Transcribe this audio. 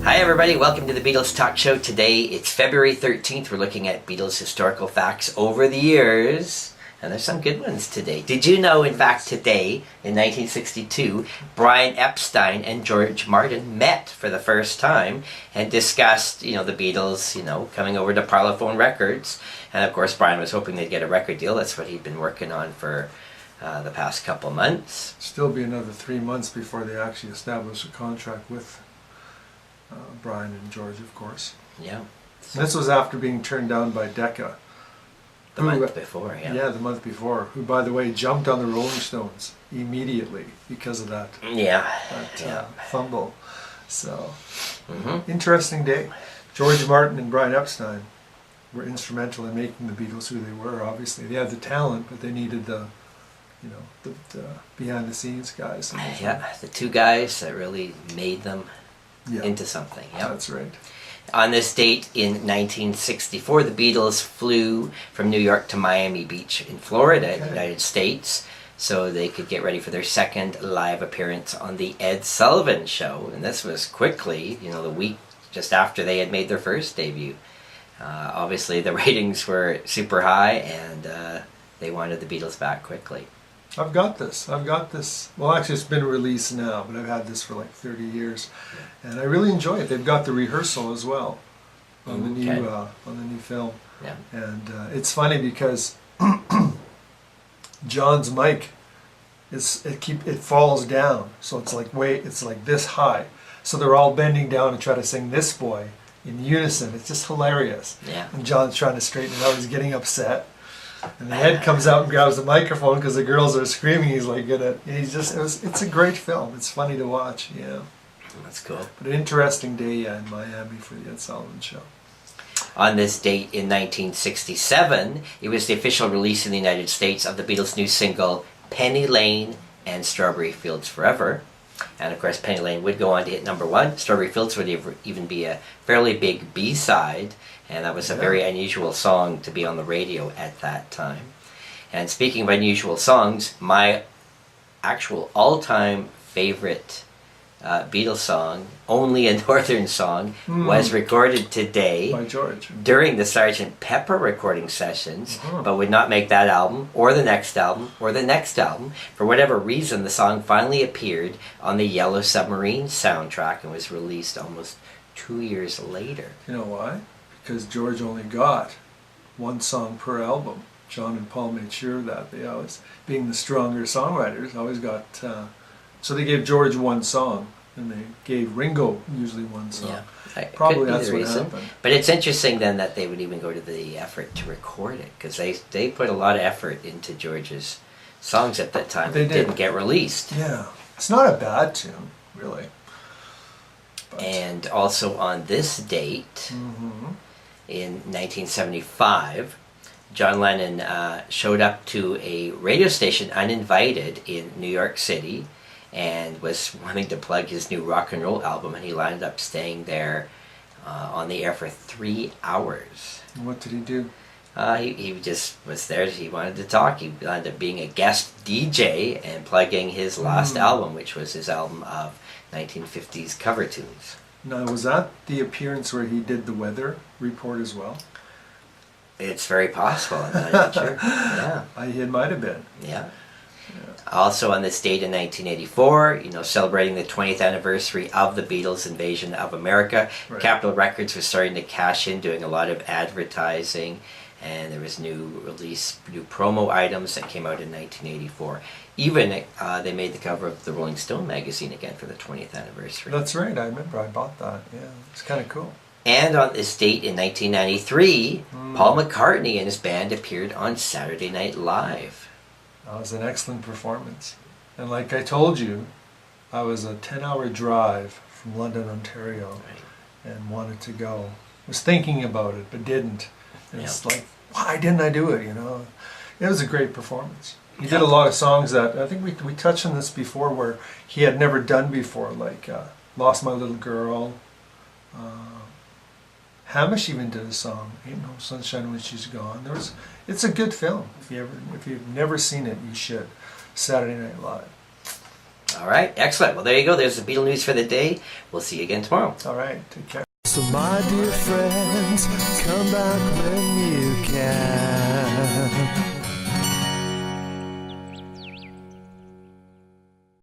Hi everybody, welcome to the Beatles Talk Show. Today it's February 13th. We're looking at Beatles historical facts over the years. And there's some good ones today. Did you know, in fact, today, in 1962, Brian Epstein and George Martin met for the first time and discussed, the Beatles, coming over to Parlophone Records. And of course, Brian was hoping they'd get a record deal. That's what he'd been working on for the past couple months. Still be another 3 months before they actually establish a contract with Brian and George, of course. Yeah. And this was after being turned down by Decca. The month before, yeah. Yeah, the month before. Who, by the way, jumped on the Rolling Stones immediately because of that. Fumble. So, interesting day. George Martin and Brian Epstein were instrumental in making the Beatles who they were. Obviously, they had the talent, but they needed the behind the scenes guys. Yeah, the two guys that really made them into something. Yep. That's right. On this date in 1964, the Beatles flew from New York to Miami Beach in Florida, United States, so they could get ready for their second live appearance on the Ed Sullivan Show. And this was quickly, the week just after they had made their first debut. Obviously, the ratings were super high, and they wanted the Beatles back quickly. I've got this. Well, actually, it's been released now, but I've had this for like 30 years, and I really enjoy it. They've got the rehearsal as well on the new film. Yeah. And it's funny because John's mic it falls down, so it's like this high. So they're all bending down to try to sing "This Boy" in unison. It's just hilarious. Yeah. And John's trying to straighten it out. He's getting upset. And the head comes out and grabs the microphone because the girls are screaming. He's like, it's a great film. It's funny to watch. Yeah, that's cool. But an interesting day in Miami for the Ed Sullivan Show. On this date in 1967, it was the official release in the United States of the Beatles' new single "Penny Lane" and "Strawberry Fields Forever." And of course, Penny Lane would go on to hit number one. Strawberry Fields would even be a fairly big B-side, and that was a very unusual song to be on the radio at that time. And speaking of unusual songs, my actual all-time favorite Beatles song, Only a Northern Song, was recorded today by George during the Sgt. Pepper recording sessions, but would not make that album, or the next album, or the next album. For whatever reason, the song finally appeared on the Yellow Submarine soundtrack and was released almost 2 years later. You know why? Because George only got one song per album. John and Paul made sure that they always, being the stronger songwriters, always got... so they gave George one song, and they gave Ringo usually one song. Yeah, probably that's what happened. But it's interesting then that they would even go to the effort to record it, because they put a lot of effort into George's songs at that time that didn't get released. Yeah, it's not a bad tune, really. But. And also on this date, in 1975, John Lennon showed up to a radio station uninvited in New York City, and was wanting to plug his new rock and roll album, and he landed up staying there on the air for 3 hours. And what did he do? He just was there. He wanted to talk. He ended up being a guest DJ and plugging his last album, which was his album of 1950s cover tunes. Now, was that the appearance where he did the weather report as well? It's very possible. I'm not even sure. Yeah. It might have been. Yeah. Also on this date in 1984, celebrating the 20th anniversary of the Beatles' invasion of America, Capitol Records was starting to cash in, doing a lot of advertising, and there was new promo items that came out in 1984. Even they made the cover of the Rolling Stone magazine again for the 20th anniversary. That's right, I remember I bought that. Yeah, it's kind of cool. And on this date in 1993, Paul McCartney and his band appeared on Saturday Night Live. That was an excellent performance. And like I told you, I was a 10-hour drive from London, Ontario, and wanted to go. Was thinking about it, but didn't. And it's like, why didn't I do it, It was a great performance. He did a lot of songs that, I think we touched on this before, where he had never done before, like Lost My Little Girl. Hamish even did a song, Ain't No Sunshine When She's Gone. It's a good film. If you've never seen it, you should. Saturday Night Live. All right, excellent. Well, there you go. There's the Beatle news for the day. We'll see you again tomorrow. All right, take care. So my dear friends, come back when you can.